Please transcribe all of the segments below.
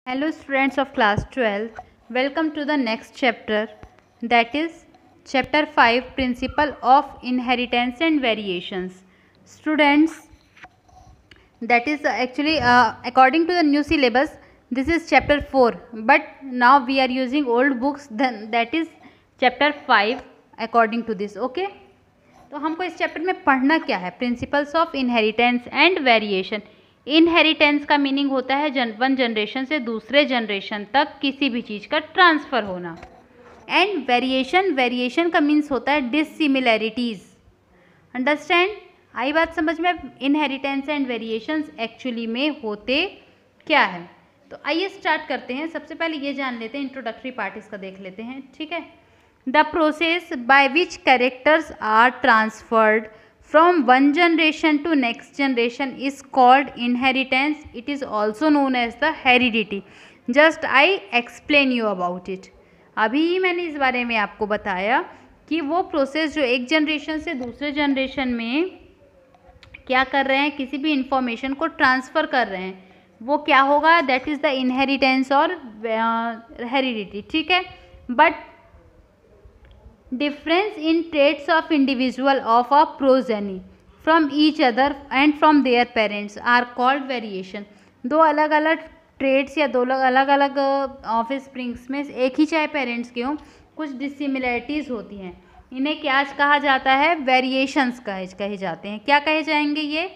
Hello students of class 12, welcome to the next chapter, that is chapter 5, Principle of Inheritance and Variations. Students, that is actually according to the new syllabus, this is chapter 4, but now we are using old books, then that is chapter 5 according to this, okay? तो हमको इस chapter में पढ़ना क्या है? Principles of inheritance and variation. Inheritance का meaning होता है वन जनरेशन से दूसरे जनरेशन तक किसी भी चीज़ का ट्रांसफ़र होना. एंड वेरिएशन का मीन्स होता है डिसिमिलैरिटीज़. अंडरस्टैंड? आई बात समझ में? इनहेरिटेंस एंड वेरिएशंस एक्चुअली में होते क्या है? तो आइए स्टार्ट करते हैं. सबसे पहले ये जान लेते हैं, इंट्रोडक्टरी पार्ट इसका देख लेते हैं. ठीक है. The process by which characters are transferred from one generation to next generation is called inheritance. It is also known as the heredity. Just I explain you about it. अभी मैंने इस बारे में आपको बताया कि वो प्रोसेस जो एक जनरेशन से दूसरे जनरेशन में क्या कर रहे हैं, किसी भी इंफॉर्मेशन को ट्रांसफ़र कर रहे हैं, वो क्या होगा? दैट इज़ द इनहेरिटेंस और हेरिडिटी. ठीक है. But difference in traits of individual of a progeny from each other and from their parents are called variation. दो अलग अलग ट्रेड्स या दो अलग अलग ऑफस्प्रिंग्स में एक ही चाहे पेरेंट्स के हों, कुछ डिसिमिलरिटीज़ होती हैं. इन्हें क्या कहा जाता है? वेरिएशंस कहे जाते हैं. क्या कहे जाएंगे ये?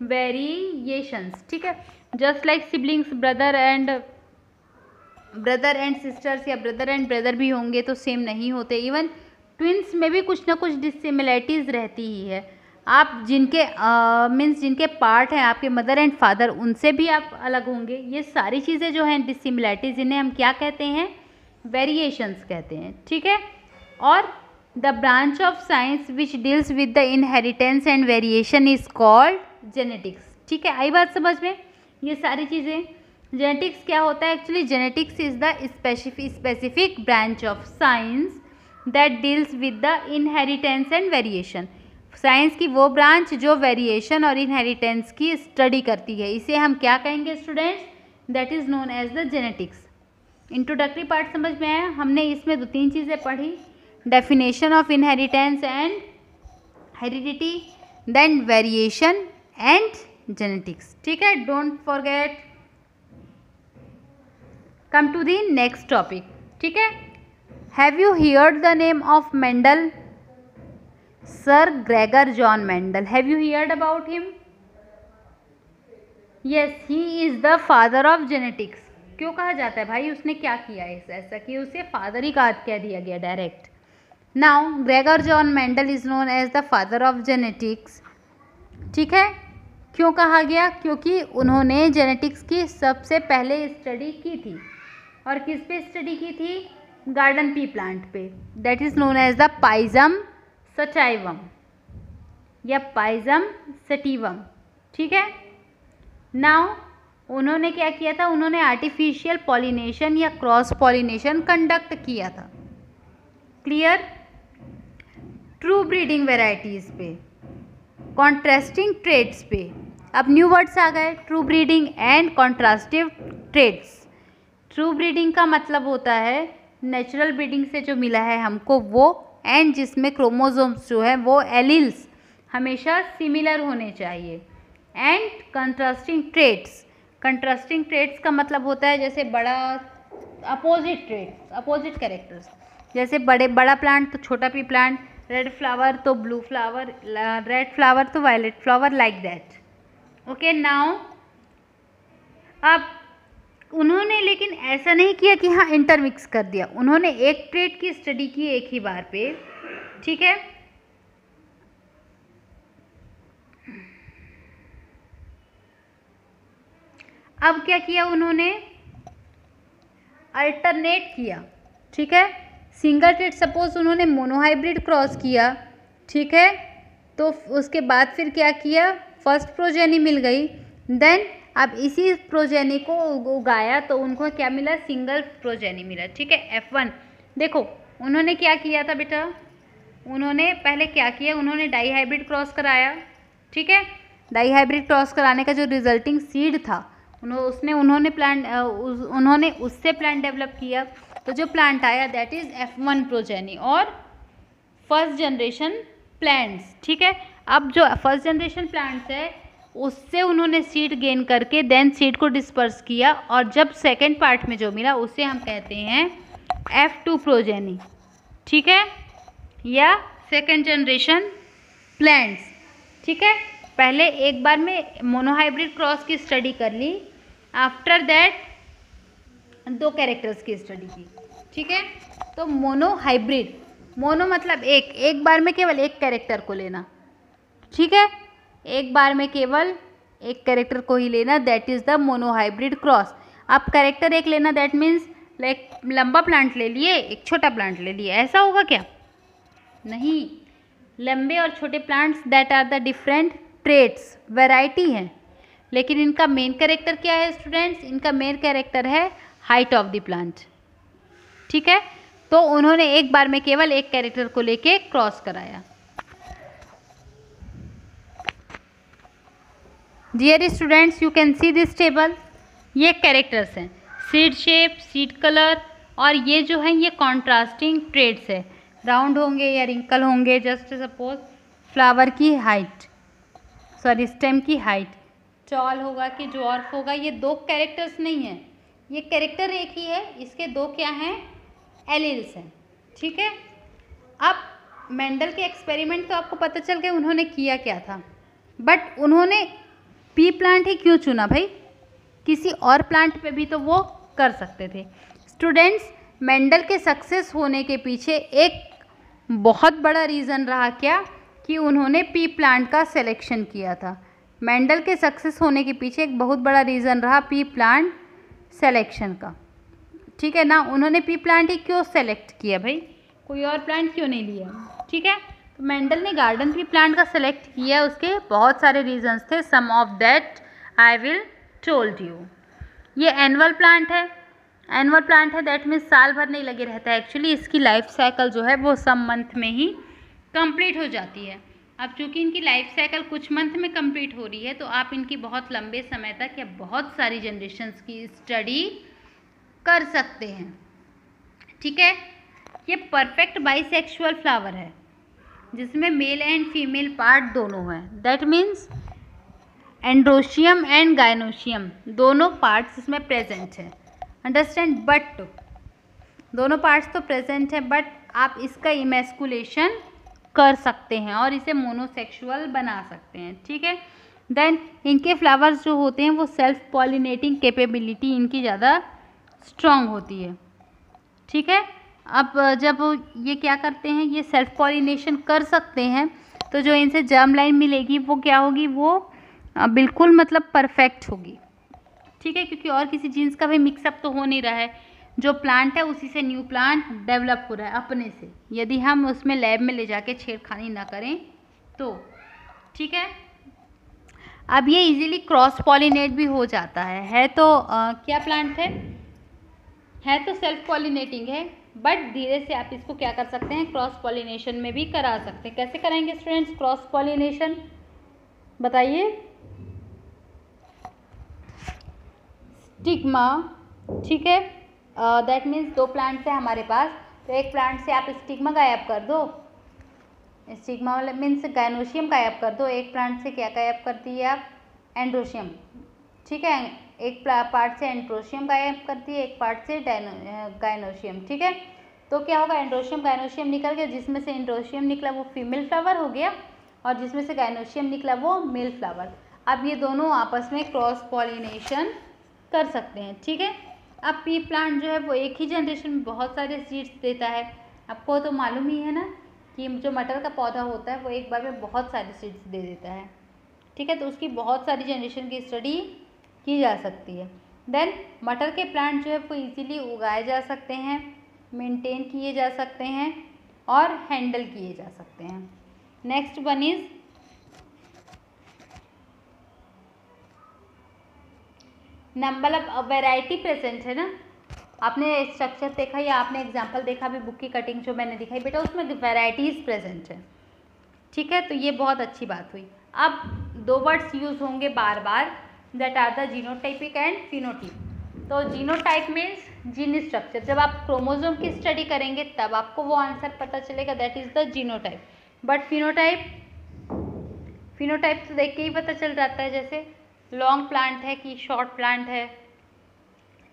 वेरिएशंस. ठीक है. Just like siblings, brother and sisters या ब्रदर एंड ब्रदर भी होंगे तो सेम नहीं होते. इवन ट्विंस में भी कुछ ना कुछ डिसिमिलरिटीज़ रहती ही है. आप जिनके जिनके पार्ट हैं आपके मदर एंड फादर, उनसे भी आप अलग होंगे. ये सारी चीज़ें जो हैं डिसिमिलरिटीज़, इन्हें हम क्या कहते हैं? वेरिएशंस कहते हैं. ठीक है. और the branch of science which deals with the inheritance and variation is called genetics. ठीक है. आई बात समझ में? ये सारी चीज़ें. जेनेटिक्स क्या होता है? Actually genetics is the specific branch of science that deals with the inheritance and variation. Science की वो ब्रांच जो वेरिएशन और इनहेरिटेंस की स्टडी करती है, इसे हम क्या कहेंगे students? That is known as the genetics. Introductory part समझ में आया? हमने इसमें 2-3 चीज़ें पढ़ी. Definition of inheritance and heredity, then variation and genetics. ठीक है. Don't forget. Come to the next topic. ठीक है. Have you heard the name of Mendel? Sir Gregor John Mendel. Have you heard about him? Yes, he is the father of genetics. क्यों कहा जाता है भाई? उसने क्या किया ऐसा कि उसे फादर ही कह दिया गया direct. Now Gregor John Mendel is known as the father of genetics. ठीक है. क्यों कहा गया? क्योंकि उन्होंने जेनेटिक्स की सबसे पहले स्टडी की थी. और किस पे स्टडी की थी? गार्डन पी प्लांट पे. That is known as the Pisum sativum या पाइजम सटीवम. ठीक है. नाउ उन्होंने क्या किया था? उन्होंने आर्टिफिशियल पॉलिनेशन या क्रॉस पॉलिनेशन कंडक्ट किया था. क्लियर? ट्रू ब्रीडिंग वेराइटीज़ पे, कॉन्ट्रास्टिंग ट्रेड्स पे. अब न्यू वर्ड्स आ गए, true breeding and contrastive traits. True breeding का मतलब होता है नेचुरल ब्रीडिंग से जो मिला है हमको वो, एंड जिसमें क्रोमोसोम्स जो है वो एलील्स हमेशा सिमिलर होने चाहिए. एंड कंट्रास्टिंग ट्रेड्स का मतलब होता है जैसे बड़ा अपोजिट ट्रेड्स, अपोजिट कैरेक्टर्स. जैसे बड़ा प्लांट तो छोटा पी प्लांट, रेड फ्लावर तो ब्लू फ्लावर, रेड फ्लावर तो violet flower, like that. Okay. Now अब उन्होंने लेकिन ऐसा नहीं किया कि हाँ इंटरमिक्स कर दिया. उन्होंने एक ट्रेड की स्टडी की एक ही बार पे. ठीक है. अब क्या किया उन्होंने? अल्टरनेट किया. ठीक है. सिंगल ट्रेड, सपोज उन्होंने मोनोहाइब्रिड क्रॉस किया. ठीक है. तो उसके बाद फिर क्या किया? फर्स्ट प्रोजेनी मिल गई. देन अब इसी प्रोजेनी को उगाया तो उनको क्या मिला? सिंगल प्रोजेनी मिला. ठीक है. F1. देखो उन्होंने क्या किया था बेटा? उन्होंने पहले क्या किया? उन्होंने डाईहाइब्रिड क्रॉस कराया. ठीक है. डाईहाइब्रिड क्रॉस कराने का जो रिजल्टिंग सीड था उन्होंने उससे प्लांट डेवलप किया, तो जो प्लांट आया दैट इज F1 प्रोजेनी और फर्स्ट जनरेशन प्लांट्स। ठीक है, अब जो फर्स्ट जनरेशन प्लांट्स है उससे उन्होंने सीड गेन करके देन सीड को डिस्पर्स किया, और जब सेकेंड पार्ट में जो मिला उसे हम कहते हैं F2 प्रोजेनी। ठीक है, या सेकेंड जनरेशन प्लांट्स। ठीक है, पहले एक बार में मोनोहाइब्रिड क्रॉस की स्टडी कर ली, आफ्टर दैट दो कैरेक्टर्स की स्टडी की। ठीक है, तो मोनोहाइब्रिड, मोनो मतलब एक बार में केवल एक कैरेक्टर को लेना। ठीक है, एक बार में केवल एक कैरेक्टर को ही लेना, that is the monohybrid cross. आप कैरेक्टर एक लेना दैट मीन्स लाइक लंबा प्लांट ले लिए, एक छोटा प्लांट ले लिए, ऐसा होगा क्या? नहीं, लंबे और छोटे plants that are the different traits, variety हैं, लेकिन इनका मेन कैरेक्टर क्या है स्टूडेंट्स? इनका मेन कैरेक्टर है हाइट ऑफ द प्लांट। ठीक है, तो उन्होंने एक बार में केवल एक कैरेक्टर को लेके क्रॉस कराया। Dear students, you can see this table, ये कैरेक्टर्स हैं, सीड शेप, सीड कलर, और ये जो है ये कॉन्ट्रास्टिंग ट्रेड्स है, राउंड होंगे या रिंकल होंगे। जस्ट सपोज फ्लावर की हाइट, सॉरी स्टेम की हाइट, टॉल होगा कि ड्वार्फ होगा, ये दो कैरेक्टर्स नहीं हैं, ये कैरेक्टर एक ही है, इसके दो क्या हैं? एलील्स हैं। ठीक है, अब मेंडल के एक्सपेरिमेंट तो आपको पता चल गया उन्होंने किया क्या था, बट उन्होंने पी प्लांट ही क्यों चुना भाई? किसी और प्लांट पे भी तो वो कर सकते थे। स्टूडेंट्स, मेंडल के सक्सेस होने के पीछे एक बहुत बड़ा रीज़न रहा क्या? कि उन्होंने पी प्लांट का सिलेक्शन किया था। मेंडल के सक्सेस होने के पीछे एक बहुत बड़ा रीज़न रहा पी प्लांट सेलेक्शन का। ठीक है ना, उन्होंने पी प्लांट ही क्यों सेलेक्ट किया भाई? कोई और प्लांट क्यों नहीं लिया? ठीक है, तो मेंडल ने गार्डन पी प्लांट का सेलेक्ट किया, उसके बहुत सारे रीजंस थे, some of that I will told you. ये एनुअल प्लांट है, एनुअल प्लांट है दैट मीन्स साल भर नहीं लगे रहता है, एक्चुअली इसकी लाइफ साइकिल जो है वो सम मंथ में ही कंप्लीट हो जाती है। अब चूँकि इनकी लाइफ साइकिल कुछ मंथ में कंप्लीट हो रही है, तो आप इनकी बहुत लंबे समय तक या बहुत सारी जनरेशन्स की स्टडी कर सकते हैं। ठीक है, ये परफेक्ट बाइसेक्सुअल फ्लावर है जिसमें मेल एंड फीमेल पार्ट दोनों हैं, that means androecium and gynoecium दोनों पार्ट्स इसमें प्रेजेंट है। अंडरस्टैंड? बट दोनों पार्ट्स तो प्रेजेंट है, बट आप इसका इमेस्कुलेशन कर सकते हैं और इसे मोनोसेक्सुअल बना सकते हैं। ठीक है, देन इनके फ्लावर्स जो होते हैं वो सेल्फ पॉलिनेटिंग कैपेबिलिटी इनकी ज़्यादा स्ट्रॉन्ग होती है। ठीक है, अब जब ये क्या करते हैं, ये सेल्फ पॉलिनेशन कर सकते हैं, तो जो इनसे जर्म लाइन मिलेगी वो क्या होगी? वो बिल्कुल मतलब परफेक्ट होगी। ठीक है, क्योंकि और किसी जीन्स का भी मिक्सअप तो हो नहीं रहा है, जो प्लांट है उसी से न्यू प्लांट डेवलप हो रहा है अपने से, यदि हम उसमें लैब में ले जाके छेड़खानी ना करें तो। ठीक है, अब ये इजीली क्रॉस पॉलिनेट भी हो जाता है तो क्या प्लांट है तो सेल्फ पॉलिनेटिंग है, बट धीरे से आप इसको क्या कर सकते हैं? क्रॉस पॉलिनेशन में भी करा सकते हैं। कैसे कराएंगे स्टूडेंट्स क्रॉस पॉलिनेशन? बताइए। स्टिग्मा, ठीक है, दैट मीन्स दो प्लांट्स है हमारे पास, तो एक प्लांट से आप स्टिग्मा गायब कर दो, स्टिग्मा वाला मीन्स गायनोशियम गायब कर दो, एक प्लांट से क्या गायब कर दिए आप? एंड्रोशियम। ठीक है, एक पार्ट से एंड्रोशियम गायब कर दिए, एक पार्ट से गायनोशियम। ठीक है, तो क्या होगा? एंड्रोशियम गायनोशियम निकल गया, जिसमें से एंड्रोशियम निकला वो फीमेल फ्लावर हो गया और जिसमें से गायनोशियम निकला वो मेल फ्लावर। अब ये दोनों आपस में क्रॉस पॉलिनेशन कर सकते हैं। ठीक है, अब पी प्लांट जो है वो एक ही जनरेशन में बहुत सारे सीड्स देता है। आपको तो मालूम ही है ना कि जो मटर का पौधा होता है वो एक बार में बहुत सारे सीड्स दे देता है। ठीक है, तो उसकी बहुत सारी जनरेशन की स्टडी की जा सकती है। देन मटर के प्लांट जो है वो इजीली उगाए जा सकते हैं, मेंटेन किए जा सकते हैं और हैंडल किए जा सकते हैं। Next one is number of variety present है ना। आपने स्ट्रक्चर देखा या आपने एग्जांपल देखा अभी बुक की कटिंग जो मैंने दिखाई बेटा, उसमें वैरायटीज़ प्रेजेंट है। ठीक है, तो ये बहुत अच्छी बात हुई। अब दो वर्ड्स यूज़ होंगे बार बार, that are the genotypic and phenotype. तो जीनोटाइप मीन्स जीन स्ट्रक्चर। जब आप क्रोमोसोम की स्टडी करेंगे तब आपको वो आंसर पता चलेगा, that is the genotype. But phenotype तो देख के ही पता चल जाता है, जैसे लॉन्ग प्लांट है कि शॉर्ट प्लांट है,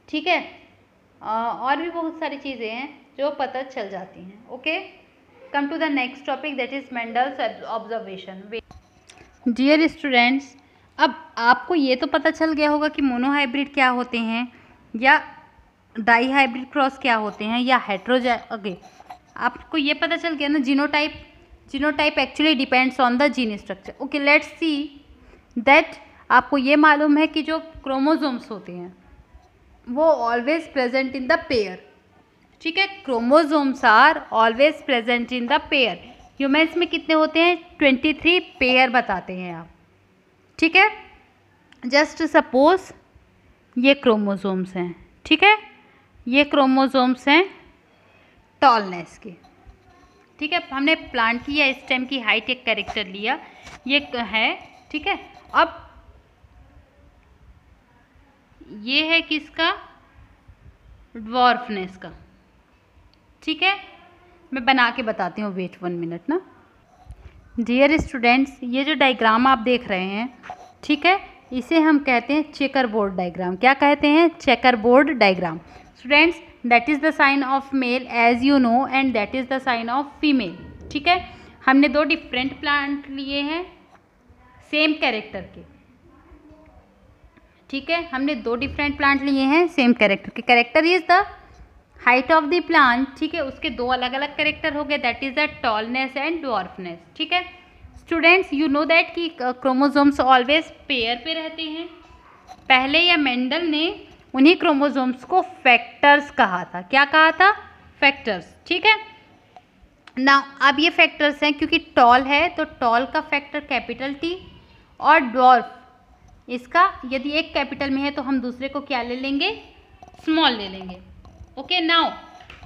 ठीक है। और भी बहुत सारी चीज़ें हैं जो पता चल जाती हैं। Okay, come to the next topic, that is Mendel's observation. Dear students, अब आपको ये तो पता चल गया होगा कि मोनोहाइब्रिड क्या होते हैं या डाई हाइब्रिड क्रॉस क्या होते हैं या हेट्रोजाइगस। आपको ये पता चल गया ना, genotype actually depends on the gene structure. Okay, let's see that आपको ये मालूम है कि जो क्रोमोसोम्स होते हैं वो always present in the pair, ठीक है। Chromosomes are always present in the pair. Humans में कितने होते हैं? 23 पेयर बताते हैं आप, ठीक है। जस्ट सपोज ये क्रोमोसोम्स हैं, ठीक है, ये क्रोमोसोम्स हैं टॉलनेस के, ठीक है। हमने प्लांट की या स्टेम की हाइट एक कैरेक्टर लिया, ये है, ठीक है। अब ये है किसका? ड्वार्फनेस का, ठीक है। मैं बना के बताती हूँ, वेट 1 मिनट ना। डियर स्टूडेंट्स, ये जो डायग्राम आप देख रहे हैं, ठीक है, इसे हम कहते हैं चेकर बोर्ड डायग्राम। क्या कहते हैं? Checker board diagram. Students, that is the sign of male as you know and that is the sign of female, ठीक है। हमने 2 डिफरेंट प्लांट लिए हैं सेम कैरेक्टर के, ठीक है। हमने 2 डिफरेंट प्लांट लिए हैं सेम कैरेक्टर के। Character is the height of the plant, ठीक है। उसके 2 अलग अलग कैरेक्टर हो गए, that is the tallness and dwarfness, ठीक है। स्टूडेंट्स, यू नो दैट कि क्रोमोसोम्स ऑलवेज पेयर पे रहते हैं। पहले या मेंडल ने उन्हीं क्रोमोसोम्स को फैक्टर्स कहा था। क्या कहा था? फैक्टर्स, ठीक है ना। अब ये फैक्टर्स हैं, क्योंकि टॉल है तो टॉल का फैक्टर कैपिटल T और ड्वार्फ इसका यदि एक कैपिटल में है तो हम दूसरे को क्या ले लेंगे? स्मॉल ले लेंगे। ओके, नाउ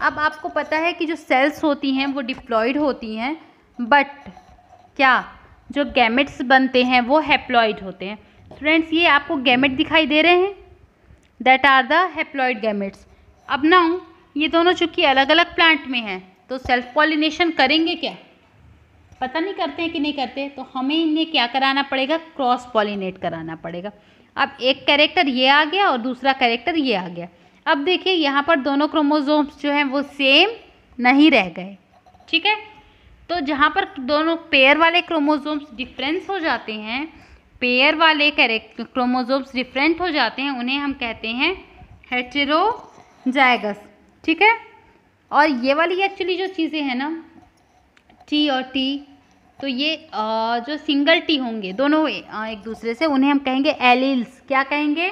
अब आपको पता है कि जो सेल्स होती हैं वो डिप्लॉइड होती हैं, बट क्या जो गैमेट्स बनते हैं वो हैप्लॉइड होते हैं। स्टूडेंट्स, ये आपको गैमेट दिखाई दे रहे हैं, that are the haploid gametes. अब नाउ ये दोनों चूंकि अलग अलग प्लांट में हैं तो सेल्फ पॉलिनेशन करेंगे क्या? पता नहीं करते हैं कि नहीं करते, तो हमें इन्हें क्या कराना पड़ेगा? क्रॉस पॉलिनेट कराना पड़ेगा। अब एक कैरेक्टर ये आ गया और दूसरा कैरेक्टर ये आ गया। अब देखिए यहाँ पर दोनों क्रोमोसोम्स जो हैं वो सेम नहीं रह गए, ठीक है। तो जहाँ पर दोनों पेयर वाले क्रोमोसोम्स डिफरेंस हो जाते हैं, पेयर वाले क्रोमोसोम्स डिफरेंट हो जाते हैं, उन्हें हम कहते हैं हेटेरोजाइगस, ठीक है। और ये वाली एक्चुअली जो चीज़ें हैं ना, T और T, तो ये जो सिंगल T होंगे दोनों एक दूसरे से, उन्हें हम कहेंगे एलील्स। क्या कहेंगे?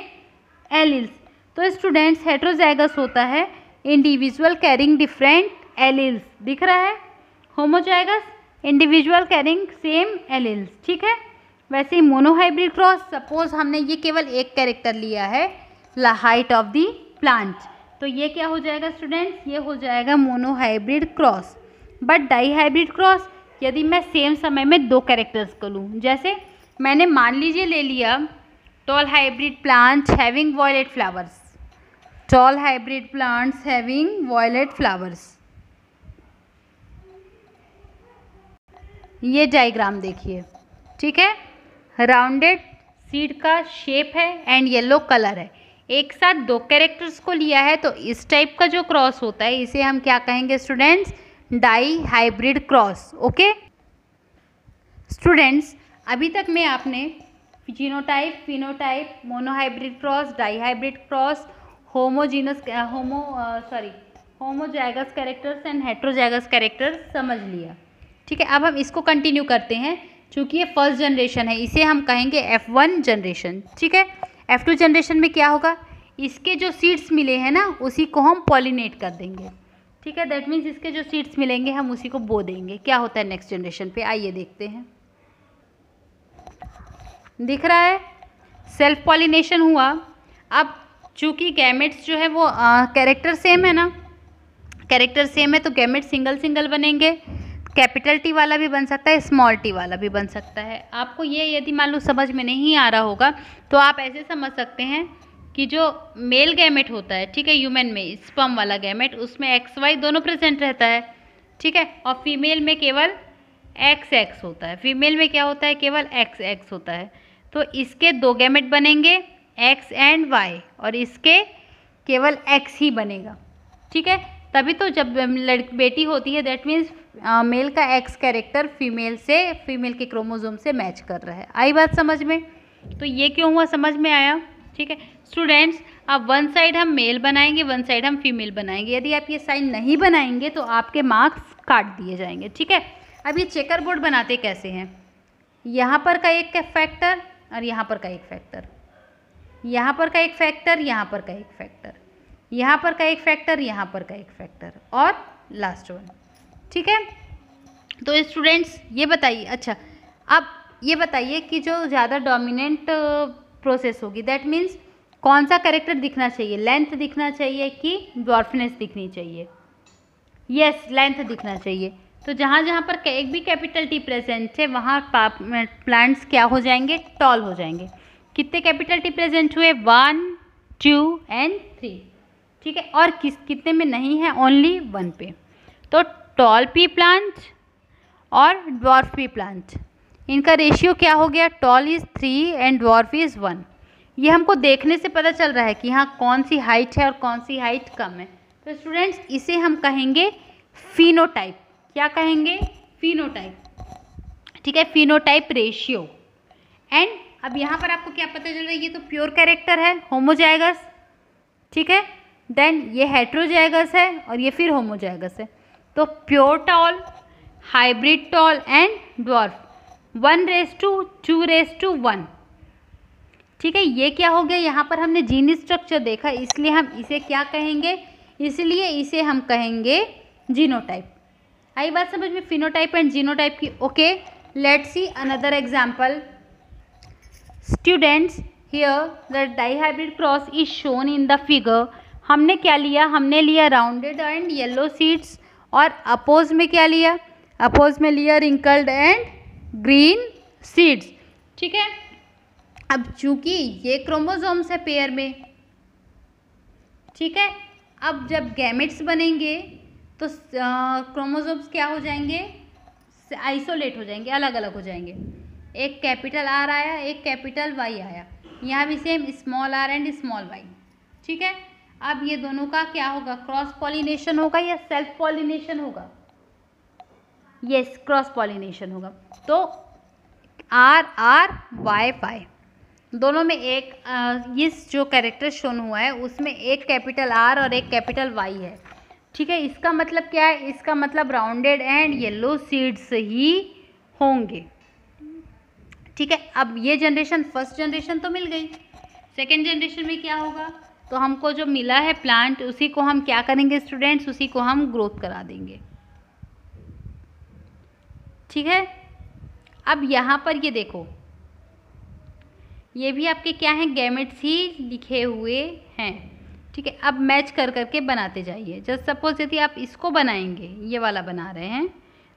एलील्स। तो स्टूडेंट्स, हेटेरोजाइगस होता है इंडिविजुअल कैरिंग डिफरेंट एलील्स, दिख रहा है। Homozygous individual carrying same alleles, ठीक है। वैसे ही मोनोहाइब्रिड क्रॉस, सपोज हमने ये केवल एक कैरेक्टर लिया है हाइट ऑफ द प्लांट, तो ये क्या हो जाएगा स्टूडेंट्स? ये हो जाएगा monohybrid cross. But di hybrid cross, यदि मैं सेम समय में 2 कैरेक्टर्स को लूँ, जैसे मैंने मान लीजिए ले लिया tall hybrid plant having violet flowers, tall hybrid plants having violet flowers. ये डायग्राम देखिए, ठीक है। राउंडेड सीड का शेप है एंड येलो कलर है। एक साथ 2 कैरेक्टर्स को लिया है, तो इस टाइप का जो क्रॉस होता है इसे हम क्या कहेंगे students? Di hybrid cross. Okay students, अभी तक मैं आपने genotype, phenotype, monohybrid cross, di hybrid cross, homozygous characters and heterozygous characters समझ लिया, ठीक है। अब हम इसको कंटिन्यू करते हैं। चूँकि ये फर्स्ट जनरेशन है, इसे हम कहेंगे F1 जनरेशन, ठीक है। F2 जनरेशन में क्या होगा? इसके जो सीड्स मिले हैं ना, उसी को हम पॉलिनेट कर देंगे, ठीक है। दैट मीन्स इसके जो सीड्स मिलेंगे हम उसी को बो देंगे। क्या होता है नेक्स्ट जनरेशन पे, आइए देखते हैं। दिख रहा है सेल्फ पॉलिनेशन हुआ। अब चूँकि गैमेट्स जो है वो कैरेक्टर सेम है ना, कैरेक्टर सेम है तो गैमेट सिंगल सिंगल बनेंगे। कैपिटल टी वाला भी बन सकता है, स्मॉल टी वाला भी बन सकता है। आपको ये यदि मान लो समझ में नहीं आ रहा होगा तो आप ऐसे समझ सकते हैं कि जो मेल गैमेट होता है, ठीक है, ह्यूमन में स्पर्म वाला गैमेट, उसमें एक्स वाई दोनों प्रेजेंट रहता है, ठीक है, और फीमेल में केवल एक्स एक्स होता है। फीमेल में क्या होता है, केवल एक्स एक्स होता है। तो इसके दो गैमेट बनेंगे, एक्स एंड वाई, और इसके केवल एक्स ही बनेगा, ठीक है। तभी तो जब बेटी होती है दैट मीन्स मेल का एक्स कैरेक्टर फीमेल के क्रोमोसोम से मैच कर रहा है। आई बात समझ में? तो ये क्यों हुआ, समझ में आया? ठीक है स्टूडेंट्स, अब वन साइड हम मेल बनाएंगे, वन साइड हम फीमेल बनाएंगे। यदि आप ये साइन नहीं बनाएंगे तो आपके मार्क्स काट दिए जाएंगे, ठीक है। अब ये चेकर बोर्ड बनाते कैसे हैं, यहाँ पर का एक फैक्टर और यहाँ पर का एक फैक्टर, यहाँ पर का एक फैक्टर, यहाँ पर का एक फैक्टर, यहाँ पर का एक फैक्टर, यहाँ पर का एक फैक्टर, और लास्ट वन, ठीक है। तो स्टूडेंट्स ये बताइए, अच्छा अब ये बताइए कि जो ज़्यादा डोमिनेंट प्रोसेस होगी दैट मीन्स कौन सा कैरेक्टर दिखना चाहिए, लेंथ दिखना चाहिए कि ड्वार्फनेस दिखनी चाहिए? यस, लेंथ दिखना चाहिए। तो जहाँ जहाँ पर एक भी कैपिटल टी प्रेजेंट है वहाँ प्लांट्स क्या हो जाएंगे, टॉल हो जाएंगे। कितने कैपिटल टी प्रेजेंट हुए, 1 2 एंड 3, ठीक है, और कितने में नहीं है, ओनली 1 पे। तो टॉल पी प्लांट और ड्वार्फ पी प्लांट, इनका रेशियो क्या हो गया, tall is 3 and dwarf is 1। ये हमको देखने से पता चल रहा है कि हाँ कौन सी हाइट है और कौन सी हाइट कम है। तो स्टूडेंट्स इसे हम कहेंगे फिनोटाइप। क्या कहेंगे, फिनोटाइप, ठीक है, फिनोटाइप रेशियो। एंड अब यहाँ पर आपको क्या पता चल रहा है, ये तो प्योर कैरेक्टर है, होमोजाइगस, ठीक है, देन ये हेट्रोजाइगस है और ये फिर होमोजाइगस है। तो pure tall, hybrid tall and dwarf, 1:2:1, ठीक है। ये क्या हो गया, यहाँ पर हमने जीन स्ट्रक्चर देखा इसलिए हम इसे क्या कहेंगे, इसलिए इसे हम कहेंगे जीनोटाइप। आई बात समझ में, फिनोटाइप एंड जीनोटाइप की? Okay, let's see another example. Students here the dihybrid cross is shown in the figure. हमने क्या लिया, हमने लिया राउंडेड एंड येलो सीड्स, और अपोज में क्या लिया, अपोज में लिया रिंकल्ड एंड ग्रीन सीड्स, ठीक है। अब चूंकि ये क्रोमोसोम्स है पेयर में, ठीक है, अब जब गैमेट्स बनेंगे तो क्रोमोसोम्स क्या हो जाएंगे, आइसोलेट हो जाएंगे, अलग अलग हो जाएंगे। एक कैपिटल आर आया, एक कैपिटल वाई आया, यहाँ भी same small R and small Y, ठीक है। अब ये दोनों का क्या होगा, क्रॉस पॉलिनेशन होगा या सेल्फ पॉलिनेशन होगा? यस, क्रॉस पॉलिनेशन होगा। तो आर आर वाई वाई दोनों में एक इस जो कैरेक्टर शोन हुआ है उसमें एक कैपिटल आर और एक कैपिटल वाई है, ठीक है। इसका मतलब क्या है, इसका मतलब राउंडेड एंड येलो सीड्स ही होंगे, ठीक है। अब ये जनरेशन, फर्स्ट जनरेशन तो मिल गई, सेकेंड जनरेशन में क्या होगा, तो हमको जो मिला है प्लांट उसी को हम क्या करेंगे स्टूडेंट्स, उसी को हम ग्रोथ करा देंगे, ठीक है। अब यहाँ पर ये देखो, ये भी आपके क्या हैं, गैमेट्स ही लिखे हुए हैं, ठीक है। अब मैच कर करके बनाते जाइए। जस्ट सपोज यदि आप इसको बनाएंगे, ये वाला बना रहे हैं,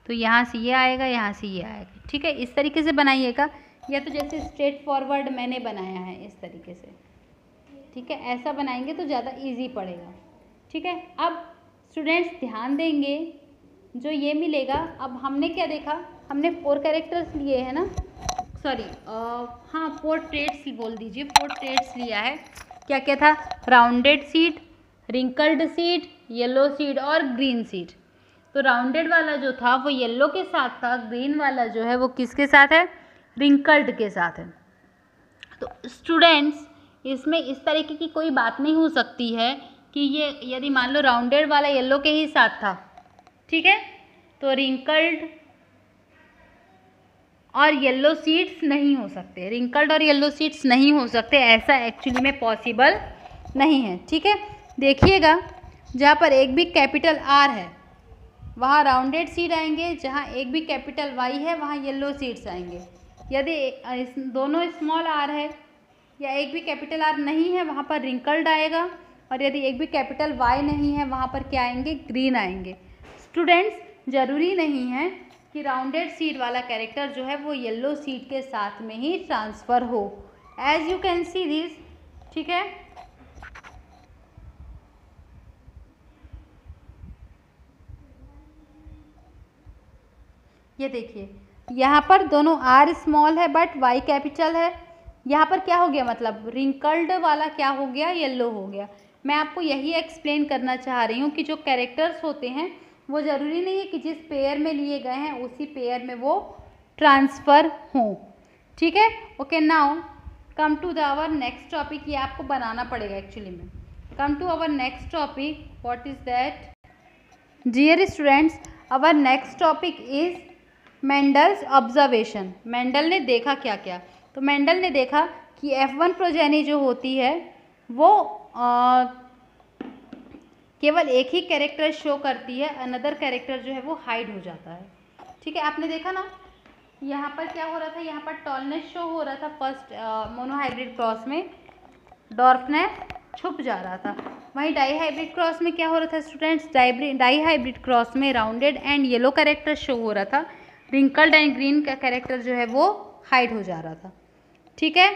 तो यहाँ से ये आएगा, यहाँ से ये आएगा, ठीक है। इस तरीके से बनाइएगा, या तो जैसे स्ट्रेट फॉरवर्ड मैंने बनाया है इस तरीके से, ठीक है, ऐसा बनाएंगे तो ज़्यादा इजी पड़ेगा, ठीक है। अब स्टूडेंट्स ध्यान देंगे, जो ये मिलेगा, अब हमने क्या देखा, हमने 4 कैरेक्टर्स लिए हैं ना, सॉरी हाँ 4 ट्रेट्स बोल दीजिए, 4 ट्रेट्स लिया है। क्या क्या था, rounded seed, wrinkled seed, yellow seed और ग्रीन सीड। तो राउंडेड वाला जो था वो येलो के साथ था, ग्रीन वाला जो है वो किसके साथ है, रिंकल्ड के साथ है। तो स्टूडेंट्स इसमें इस तरीके की कोई बात नहीं हो सकती है कि ये यदि मान लो राउंडेड वाला येलो के ही साथ था, ठीक है, तो रिंकल्ड और येलो सीड्स नहीं हो सकते, रिंकल्ड और येलो सीड्स नहीं हो सकते, ऐसा एक्चुअली में पॉसिबल नहीं है, ठीक है। देखिएगा जहाँ पर एक भी कैपिटल आर है वहाँ राउंडेड सीड आएंगे, जहाँ एक भी कैपिटल वाई है वहाँ येलो सीड्स आएंगे। यदि दोनों स्मॉल आर है या एक भी कैपिटल आर नहीं है वहाँ पर रिंकल्ड आएगा, और यदि एक भी कैपिटल वाई नहीं है वहाँ पर क्या आएंगे, ग्रीन आएंगे। स्टूडेंट्स ज़रूरी नहीं है कि राउंडेड सीड वाला कैरेक्टर जो है वो येलो सीड के साथ में ही ट्रांसफ़र हो। As you can see this, ठीक है। ये देखिए यहाँ पर दोनों आर स्मॉल है बट वाई कैपिटल है। यहाँ पर क्या हो गया, मतलब रिंकल्ड वाला क्या हो गया, येलो हो गया। मैं आपको यही एक्सप्लेन करना चाह रही हूँ कि जो कैरेक्टर्स होते हैं वो ज़रूरी नहीं है कि जिस पेयर में लिए गए हैं उसी पेयर में वो ट्रांसफ़र हों, ठीक है। Okay, now come to the our next topic. ये आपको बनाना पड़ेगा एक्चुअली में। Come to our next topic, what is that? Dear students, our next topic is Mendel's observation. Mendel ने देखा क्या क्या? तो मेंडल ने देखा कि F1 प्रोजेनी जो होती है वो केवल एक ही कैरेक्टर शो करती है, अनदर कैरेक्टर जो है वो हाइड हो जाता है, ठीक है। आपने देखा ना यहाँ पर क्या हो रहा था, यहाँ पर टॉलनेस शो हो रहा था फर्स्ट मोनोहाइब्रिड क्रॉस में, डॉर्फनेस छुप जा रहा था। वहीं डाई हाइब्रिड क्रॉस में क्या हो रहा था स्टूडेंट्स, डाई हाइब्रिड क्रॉस में rounded and yellow character show हो रहा था, रिंकल्ड एंड ग्रीन का कैरेक्टर जो है वो हाइड हो जा रहा था, ठीक है।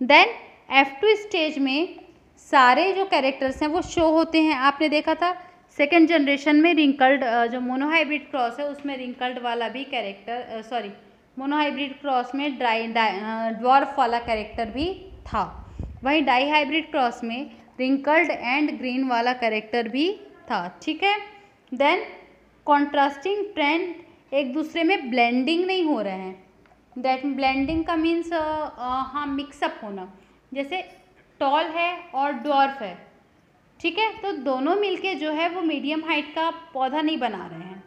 देन F2 स्टेज में सारे जो कैरेक्टर्स हैं वो शो होते हैं। आपने देखा था सेकेंड जनरेशन में रिंकल्ड जो मोनोहाइब्रिड क्रॉस है उसमें रिंकल्ड वाला भी कैरेक्टर, मोनोहाइब्रिड क्रॉस में ड्वार्फ वाला कैरेक्टर भी था। वहीं डाई हाइब्रिड क्रॉस में रिंकल्ड एंड ग्रीन वाला कैरेक्टर भी था, ठीक है। देन कॉन्ट्रास्टिंग ट्रेंड, एक दूसरे में ब्लेंडिंग नहीं हो रहे हैं। दैट ब्लेंडिंग का मीन्स हाँ मिक्सअप होना, जैसे टॉल है और ड्वार्फ है, ठीक है, तो दोनों मिलके जो है वो मीडियम हाइट का पौधा नहीं बना रहे हैं,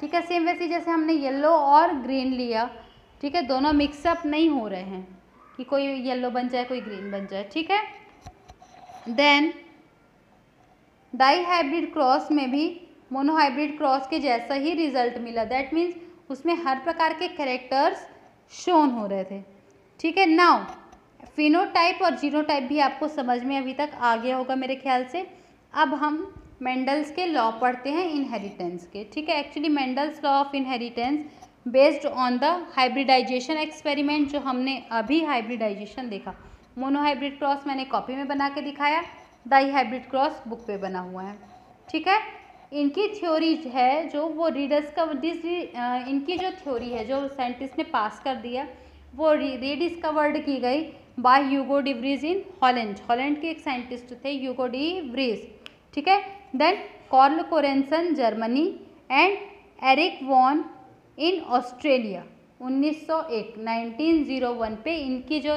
ठीक है। सेम वैसे जैसे हमने येलो और ग्रीन लिया, ठीक है, दोनों मिक्सअप नहीं हो रहे हैं कि कोई येलो बन जाए कोई ग्रीन बन जाए, ठीक है। देन डाई हाइब्रिड क्रॉस में भी मोनोहाइब्रिड क्रॉस के जैसा ही रिजल्ट मिला। दैट मीन्स उसमें हर प्रकार के कैरेक्टर्स शोन हो रहे थे, ठीक है। नाउ फिनोटाइप और जीनोटाइप भी आपको समझ में अभी तक आ गया होगा मेरे ख्याल से। अब हम मेंडल्स के लॉ पढ़ते हैं इनहेरिटेंस के, ठीक है। Actually Mendel's law of inheritance based on the hybridization experiment, जो हमने अभी हाइब्रिडाइजेशन देखा। मोनोहाइब्रिड क्रॉस मैंने कॉपी में बना के दिखाया, डाई हाइब्रिड क्रॉस बुक पे बना हुआ है, ठीक है। इनकी थ्योरी है जो वो इनकी जो थ्योरी है जो साइंटिस्ट ने पास कर दिया वो रीडिस्कवर्ड की गई by Hugo de Vries in Holland. Holland के एक साइंटिस्ट थे ह्यूगो डी व्रीज, ठीक है। Then Karl Correns Germany and Erich von in Australia 1901 पे इनकी जो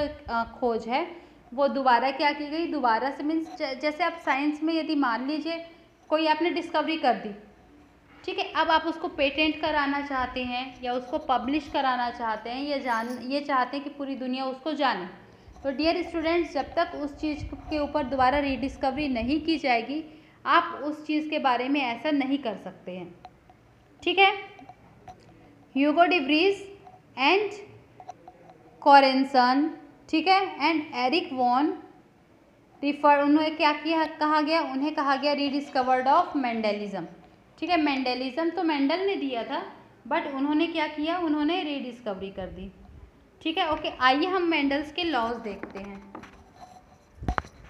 खोज है वो दोबारा क्या की गई, दोबारा से मीन्स जैसे आप साइंस में यदि मान लीजिए कोई आपने डिस्कवरी कर दी, ठीक है, अब आप उसको पेटेंट कराना चाहते हैं या उसको पब्लिश कराना चाहते हैं या ये चाहते हैं कि पूरी दुनिया उसको जाने, तो डियर स्टूडेंट्स जब तक उस चीज़ के ऊपर दोबारा रीडिस्कवरी नहीं की जाएगी आप उस चीज़ के बारे में ऐसा नहीं कर सकते हैं, ठीक है। ह्यूगो डी व्रीज एंड कोरेंसन, ठीक है, एंड एरिक वॉन उन्हें क्या किया कहा गया, उन्हें कहा गया रीडिस्कवर्ड ऑफ मेंडलिज्म, ठीक है। मेंडलिज्म तो मेंडल ने दिया था बट उन्होंने क्या किया, उन्होंने रीडिस्कवरी कर दी, ठीक है। ओके, आइए हम मेंडल्स के लॉज देखते हैं।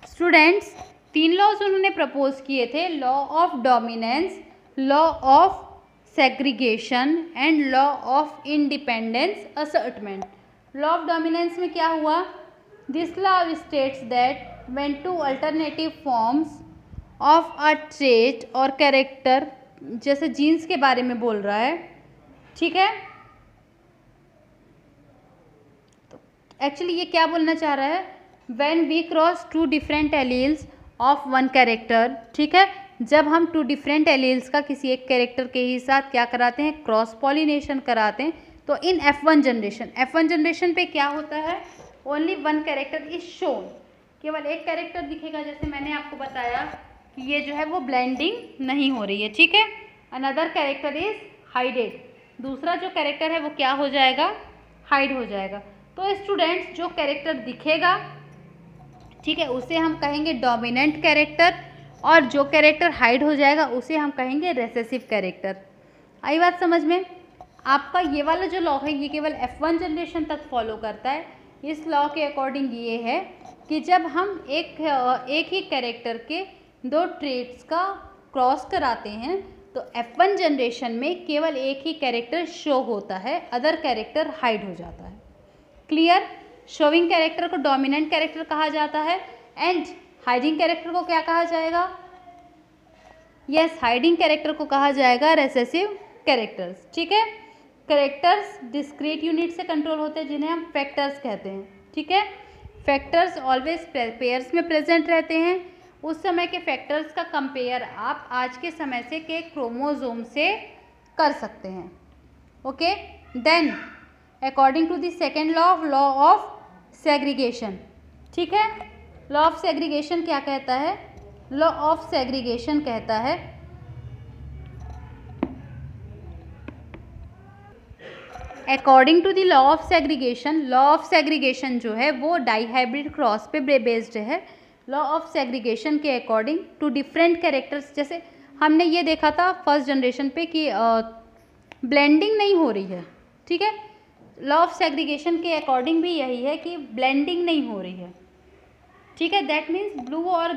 स्टूडेंट्स 3 लॉज उन्होंने प्रपोज किए थे, law of dominance, law of segregation and law of independence assortment. Law of dominance में क्या हुआ, this law states that when two alternative forms of a trait और कैरेक्टर, जैसे जीन्स के बारे में बोल रहा है, ठीक है। तो एक्चुअली ये क्या बोलना चाह रहा है, when we cross two different alleles of one character, ठीक है, जब हम 2 डिफरेंट एलील्स का किसी एक कैरेक्टर के ही साथ क्या कराते हैं, क्रॉस पॉलिनेशन कराते हैं, तो इन F1 जनरेशन पे क्या होता है, ओनली 1 कैरेक्टर इज शोन, केवल एक कैरेक्टर दिखेगा, जैसे मैंने आपको बताया कि ये जो है वो ब्लेंडिंग नहीं हो रही है, ठीक है। अनदर कैरेक्टर इज हाइडेड, दूसरा जो कैरेक्टर है वो क्या हो जाएगा, हाइड हो जाएगा। तो स्टूडेंट्स जो कैरेक्टर दिखेगा, ठीक है, उसे हम कहेंगे डोमिनेंट कैरेक्टर और जो कैरेक्टर हाइड हो जाएगा उसे हम कहेंगे रेसेसिव कैरेक्टर। आई बात समझ में? आपका ये वाला जो लॉ है ये केवल F1 जनरेशन तक फॉलो करता है। इस लॉ के अकॉर्डिंग ये है कि जब हम एक ही कैरेक्टर के दो ट्रेट्स का क्रॉस कराते हैं तो F1 जनरेशन में केवल एक ही कैरेक्टर शो होता है, अदर कैरेक्टर हाइड हो जाता है। क्लियर? शोइंग कैरेक्टर को डोमिनेंट कैरेक्टर कहा जाता है एंड हाइडिंग कैरेक्टर को क्या कहा जाएगा? यस, हाइडिंग कैरेक्टर को कहा जाएगा रेसेसिव कैरेक्टर्स। ठीक है, कैरेक्टर्स डिस्क्रीट यूनिट से कंट्रोल होते हैं जिन्हें हम फैक्टर्स कहते हैं। ठीक है, फैक्टर्स ऑलवेज पेयर्स में प्रेजेंट रहते हैं। उस समय के फैक्टर्स का कंपेयर आप आज के समय से के क्रोमोसोम से कर सकते हैं। Okay, then according to the second law of segregation. ठीक है, लॉ ऑफ सेग्रीगेशन क्या कहता है? लॉ ऑफ सेग्रीगेशन कहता है according to the law of segregation जो है वो डाईहाइब्रिड क्रॉस पे बेस्ड है। लॉ ऑफ सेग्रीगेशन के अकॉर्डिंग टू डिफरेंट कैरेक्टर्स, जैसे हमने ये देखा था फर्स्ट जनरेशन पे कि ब्लेंडिंग नहीं हो रही है। ठीक है, लॉ ऑफ सेग्रीगेशन के अकॉर्डिंग भी यही है कि ब्लेंडिंग नहीं हो रही है। ठीक है, दैट मीन्स ब्लू और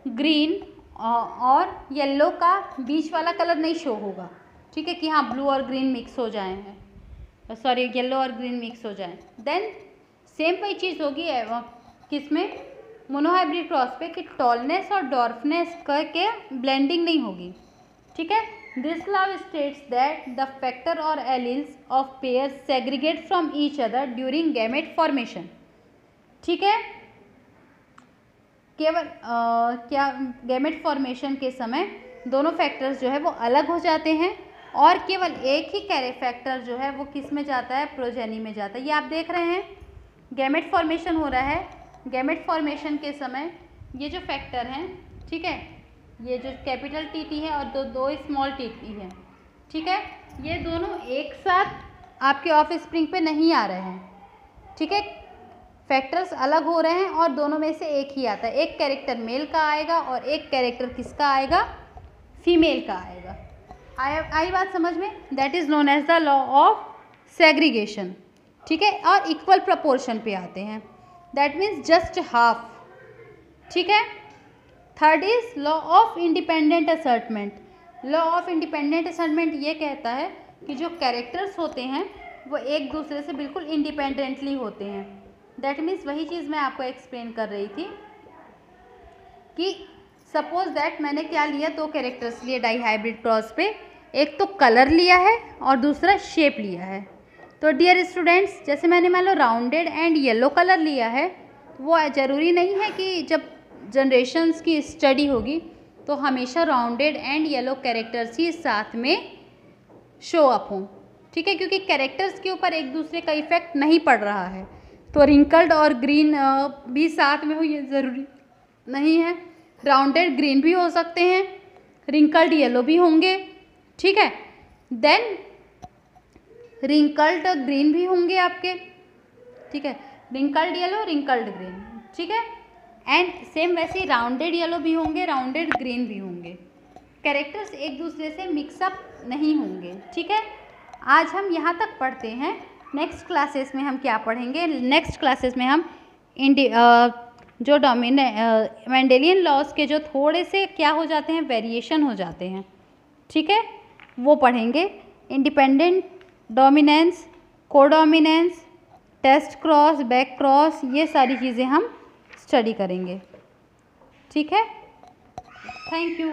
ग्रीन और येलो का बीच वाला कलर नहीं शो होगा। ठीक है, कि हाँ ब्लू और ग्रीन मिक्स हो जाए हैं, येलो और ग्रीन मिक्स हो जाए। देन सेम वही चीज़ होगी किसमें? मोनोहाइब्रिड क्रॉस पे, कि टॉलनेस और डॉर्फनेस करके ब्लेंडिंग नहीं होगी। ठीक है, this law states that the factor और alleles of pair segregate from each other during gamete formation. ठीक है, केवल क्या गैमेट फॉर्मेशन के समय दोनों फैक्टर्स जो है वो अलग हो जाते हैं और केवल एक ही फैक्टर जो है वो किस में जाता है? प्रोजेनी में जाता है। ये आप देख रहे हैं गैमेट फॉर्मेशन हो रहा है। गैमेट फॉर्मेशन के समय ये जो फैक्टर हैं, ठीक है, ये जो कैपिटल टी है और दो स्मॉल टी है, ठीक है, ये दोनों एक साथ आपके ऑफ स्प्रिंग पे नहीं आ रहे हैं। ठीक है, फैक्टर्स अलग हो रहे हैं और दोनों में से एक ही आता है। एक कैरेक्टर मेल का आएगा और एक कैरेक्टर किसका आएगा? फीमेल का आएगा। आई बात समझ में? That is known as the law of segregation. ठीक है, और इक्वल प्रपोर्शन पे आते हैं, दैट मीन्स जस्ट हाफ। ठीक है, third is law of independent assortment. Law of independent assortment ये कहता है कि जो कैरेक्टर्स होते हैं वो एक दूसरे से बिल्कुल इंडिपेंडेंटली होते हैं। दैट मीन्स वही चीज़ मैं आपको एक्सप्लेन कर रही थी कि सपोज दैट मैंने क्या लिया, दो कैरेक्टर्स लिए डाईहाइब्रिड क्रॉस पे, एक तो कलर लिया है और दूसरा शेप लिया है। तो डियर स्टूडेंट्स, जैसे मैंने मान लो राउंडेड एंड येलो कलर लिया है, वो ज़रूरी नहीं है कि जब जनरेशन्स की स्टडी होगी तो हमेशा राउंडेड एंड येलो कैरेक्टर्स ही साथ में शो अप हों। ठीक है, क्योंकि कैरेक्टर्स के ऊपर एक दूसरे का इफेक्ट नहीं पड़ रहा है, तो रिंकल्ड और ग्रीन भी साथ में हो ये ज़रूरी नहीं है। राउंडेड ग्रीन भी हो सकते हैं, रिंकल्ड येलो भी होंगे। ठीक है, देन रिंकल्ड ग्रीन भी होंगे आपके। ठीक है, रिंकल्ड येलो, रिंकल्ड ग्रीन। ठीक है, एंड सेम वैसे ही राउंडेड येलो भी होंगे, राउंडेड ग्रीन भी होंगे। कैरेक्टर्स एक दूसरे से मिक्सअप नहीं होंगे। ठीक है, आज हम यहाँ तक पढ़ते हैं। नेक्स्ट क्लासेस में हम क्या पढ़ेंगे? नेक्स्ट क्लासेस में हम जो मेंडेलियन लॉज के जो थोड़े से क्या हो जाते हैं, वेरिएशन हो जाते हैं। ठीक है, वो पढ़ेंगे। Independent dominance, codominance, test cross, back cross, ये सारी चीज़ें हम स्टडी करेंगे। ठीक है, थैंक यू।